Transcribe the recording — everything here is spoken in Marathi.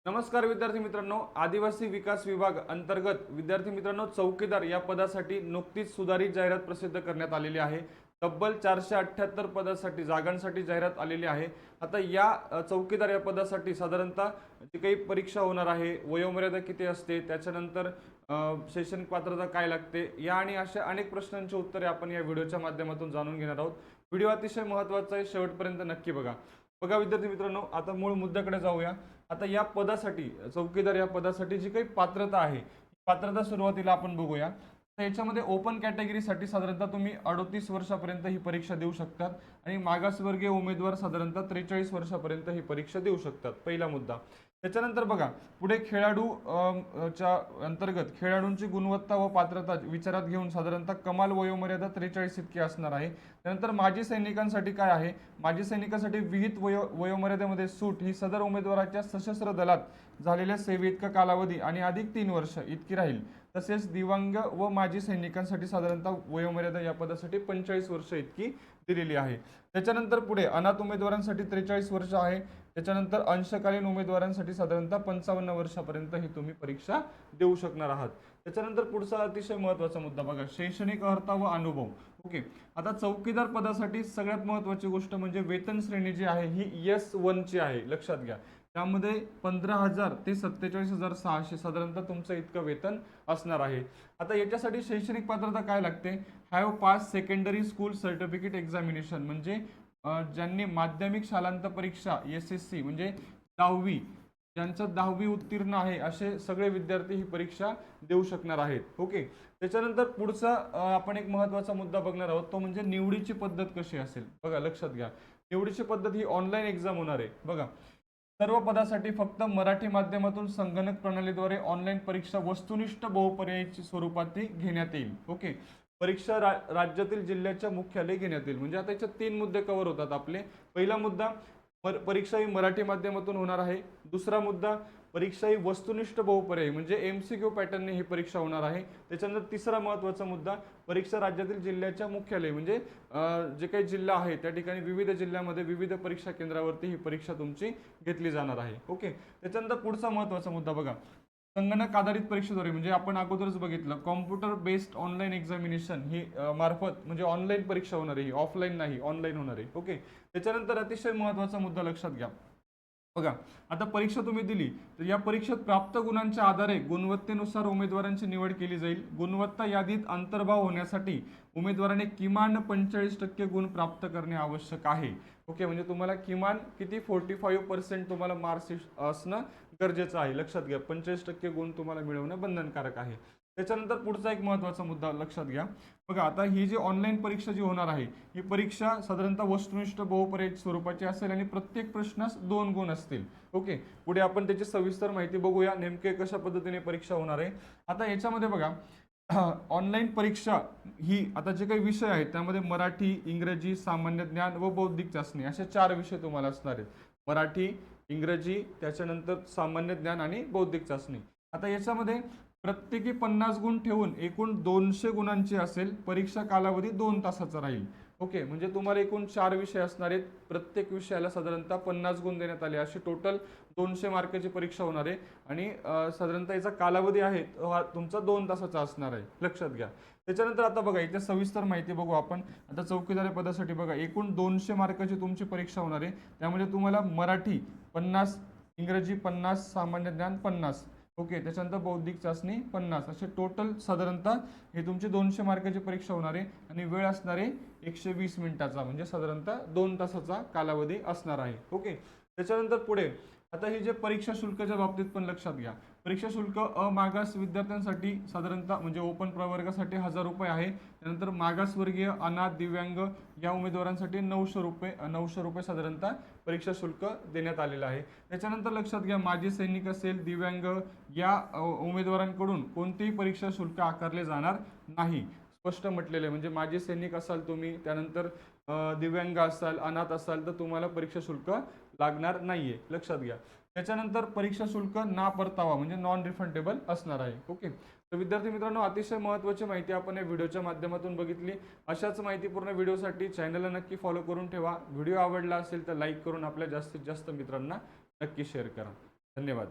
नमस्कार विद्यार्थी मित्रांनो, आदिवासी विकास विभाग अंतर्गत विद्यार्थी मित्रांनो चौकीदार या पदासाठी नुकतीच सुधारित जाहिरात प्रसिद्ध करण्यात आलेली आहे। तब्बल 478 पदासाठी जागांसाठी जाहिरात आलेली आहे। आता या चौकीदार या पदासाठी साधारणतः जी काही परीक्षा होणार आहे, वयोमर्यादा किती असते, त्याच्यानंतर शैक्षणिक पात्रता काय लागते, या आणि अशा अनेक प्रश्नांची उत्तरे आपण या व्हिडिओच्या माध्यमातून जाणून घेणार आहोत। व्हिडिओ अतिशय महत्त्वाचा आहे, शेवटपर्यंत नक्की बघा। बघा विद्यार्थी मित्रांनो, आता मूळ मुद्द्याकडे जाऊया। आता या पदासाठी चौकीदार या पदासाठी जी काही पात्रता आहे, पात्रता सुरुवातीला आपण बघूया। तर याच्यामध्ये ओपन कॅटेगरीसाठी साधारणतः तुम्ही 38 वर्षापर्यंत ही परीक्षा देऊ शकतात आणि मागासवर्गीय उमेदवार साधारणतः 43 वर्षापर्यंत ही परीक्षा देऊ शकतात। पहिला मुद्दा। त्याच्यानंतर बघा, पुढे खेळाडू च्या अंतर्गत खेळाडूंची गुणवत्ता व पात्रता विचारात घेऊन साधारणतः कमाल वयोमर्यादा 43 इतकी असणार आहे। त्यानंतर माजी सैनिकांसाठी काय आहे, माजी सैनिकांसाठी विहित वयोमर्यादेमध्ये सूट ही सदर उमेदवाराच्या सशस्त्र दलात झालेल्या सेवेइतका कालावधी आणि अधिक 3 वर्ष इतकी राहील। तसेच दिव्यांग व माजी सैनिकांसाठी साधारणतः वयोमर्यादा या पदासाठी 45 वर्ष इतकी दिलेली आहे। त्याच्यानंतर पुढे अनाथ उमेदवारांसाठी 43 वर्ष आहे। त्याच्यानंतर अंशकालीन उमेदवारांसाठी साधारणतः 55 वर्षापर्यंत ही तुम्ही परीक्षा देऊ शकणार आहात। त्याच्यानंतर पुढचा अतिशय महत्त्वाचा मुद्दा बघा, शैक्षणिक अर्हता व अनुभव। ओके, आता चौकीदार पदासाठी सगळ्यात महत्त्वाची गोष्ट म्हणजे वेतन श्रेणी जी आहे ही S1 ची आहे, लक्षात घ्या। त्यामध्ये 15,000 ते 47,600 साधारणतः तुमचं इतकं वेतन असणार आहे। आता याच्यासाठी शैक्षणिक पात्रता काय लागते, have pass secondary school certificate examination, म्हणजे ज्यांनी माध्यमिक शालांत परीक्षा SSC म्हणजे 10वी, ज्यांचं 10वी उत्तीर्ण आहे असे सगळे विद्यार्थी ही परीक्षा देऊ शकणार आहेत। ओके, त्याच्यानंतर पुढचा आपण एक महत्त्वाचा मुद्दा बघणार आहोत, तो म्हणजे निवडीची पद्धत कशी असेल। बघा लक्षात घ्या, निवडीची पद्धत ही ऑनलाईन एक्झाम होणार आहे। बघा, सर्व पदासाठी फक्त मराठी माध्यमातून संगणक प्रणालीद्वारे ऑनलाईन परीक्षा वस्तुनिष्ठ बहुपर्यायी स्वरूपात घेण्यात येईल। ओके, परीक्षा राज्यातील जिल्ह्याच्या मुख्यालय घेण्यात येईल। म्हणजे आता याच्यात 3 मुद्दे कव्हर होतात आपले। पहिला मुद्दा, परीक्षा ही मराठी माध्यमातून होणार आहे। दुसरा मुद्दा, परीक्षा ही वस्तुनिष्ठ बहुपर्यायी म्हणजे MCQ पॅटर्नने ही परीक्षा होणार आहे। त्याच्यानंतर तिसरा महत्त्वाचा मुद्दा, परीक्षा राज्यातील जिल्ह्याच्या मुख्यालय म्हणजे जे काही जिल्हा आहे त्या ठिकाणी विविध जिल्ह्यामध्ये विविध परीक्षा केंद्रावरती ही परीक्षा तुमची घेतली जाणार आहे। ओके, त्याच्यानंतर पुढचा महत्त्वाचा मुद्दा बघा, संगणक आधारित परीक्षेद्वारे म्हणजे आपण अगोदरच बघितलं कॉम्प्युटर बेस्ड ऑनलाईन एक्झामिनेशन ही मार्फत म्हणजे ऑनलाईन परीक्षा होणार आहे, ऑफलाईन नाही, ऑनलाईन होणार आहे। ओके, त्याच्यानंतर अतिशय महत्त्वाचा मुद्दा लक्षात घ्या। बघा, आता परीक्षा तुम्ही दिली तर या परीक्षेत प्राप्त गुणांच्या आधारे गुणवत्तेनुसार उमेदवारांची निवड केली जाईल। गुणवत्ता यादीत अंतर्भाव होण्यासाठी उमेदवाराने किमान 45% गुण प्राप्त करणे आवश्यक आहे। ओके, म्हणजे तुम्हाला किमान किती 45% तुम्हाला मार्क्स असणं गरजेचं आहे, लक्षात घ्या। 45% गुण तुम्हाला मिळवणं बंधनकारक आहे। त्याच्यानंतर पुढचा एक महत्त्वाचा मुद्दा लक्षात घ्या। बघा, आता ही जी ऑनलाईन परीक्षा जी होणार आहे ही परीक्षा साधारणतः वस्तुनिष्ठ बहुपर्यायी स्वरूपाची असेल आणि प्रत्येक प्रश्नास 2 गुण असतील। ओके, पुढे आपण त्याची सविस्तर माहिती बघूया, नेमके कशा पद्धतीने परीक्षा होणार आहे। आता याच्यामध्ये बघा, ऑनलाईन परीक्षा ही आता जे काही विषय आहेत त्यामध्ये मराठी, इंग्रजी, सामान्य ज्ञान व बौद्धिक चाचणी असे 4 विषय तुम्हाला असणार आहेत। मराठी, इंग्रजी, त्याच्यानंतर सामान्य ज्ञान आणि बौद्धिक चाचणी। आता याच्यामध्ये प्रत्येकी 50 गुण ठेवून एकूण 200 गुणांची असेल। परीक्षा कालावधी 2 तासाचा राहील। ओके, म्हणजे तुम्हाला एकूण 4 विषय असणार आहेत, प्रत्येक विषयाला साधारणतः 50 गुण देण्यात आले, अशी टोटल 200 मार्काची परीक्षा होणार आहे आणि साधारणतः याचा कालावधी आहे हा तुमचा 2 तासाचा असणार आहे, लक्षात घ्या। त्याच्यानंतर आता बघा, इथे सविस्तर माहिती बघू आपण। आता चौकीदार पदासाठी बघा, एकूण 200 मार्काची तुमची परीक्षा होणार आहे। त्यामध्ये तुम्हाला मराठी 50, इंग्रजी 50, सामान्य ज्ञान 50, ओके, त्याच्यानंतर बौद्धिक चाचणी 50, असे टोटल साधारणतः हे तुमची 200 मार्काची परीक्षा होणार आहे आणि वेळ असणार आहे 120 मिनिटाचा, म्हणजे साधारणतः 2 तासाचा कालावधी असणार आहे। ओके, त्याच्यानंतर पुढे आता हे जे परीक्षा शुल्काच्या बाबतीत पण लक्षात घ्या। परीक्षा शुल्क मागास विद्यार्थ्यांसाठी साधारणतः म्हणजे ओपन प्रवर्गासाठी 1000 रुपये आहे। त्यानंतर मागासवर्गीय, अनाथ, दिव्यांग या उमेदवारांसाठी 900 रुपये साधारणतः परीक्षा शुल्क देण्यात आलेलं आहे। त्याच्यानंतर लक्षात घ्या, माजी सैनिक असेल, दिव्यांग या उमेदवारांकडून कोणतेही परीक्षा शुल्क आकारले जाणार नाही, स्पष्ट म्हटलेलं आहे। म्हणजे माजी सैनिक असाल तुम्ही, त्यानंतर दिव्यांग असाल, अनाथ असाल तर तुम्हाला परीक्षा शुल्क लागणार नाहीये, लक्षात घ्या। त्याच्यानंतर परीक्षा शुल्क ना परतावा म्हणजे नॉन रिफंडेबल असणार आहे। ओके, तर विद्यार्थी मित्रांनो, अतिशय महत्त्वाची माहिती आपण या व्हिडिओच्या माध्यमातून बघितली। अशाच माहितीपूर्ण व्हिडिओसाठी चॅनलला नक्की फॉलो करून ठेवा। व्हिडिओ आवडला असेल तर लाईक करून आपल्या जास्तीत जास्त मित्रांना नक्की शेअर करा। धन्यवाद।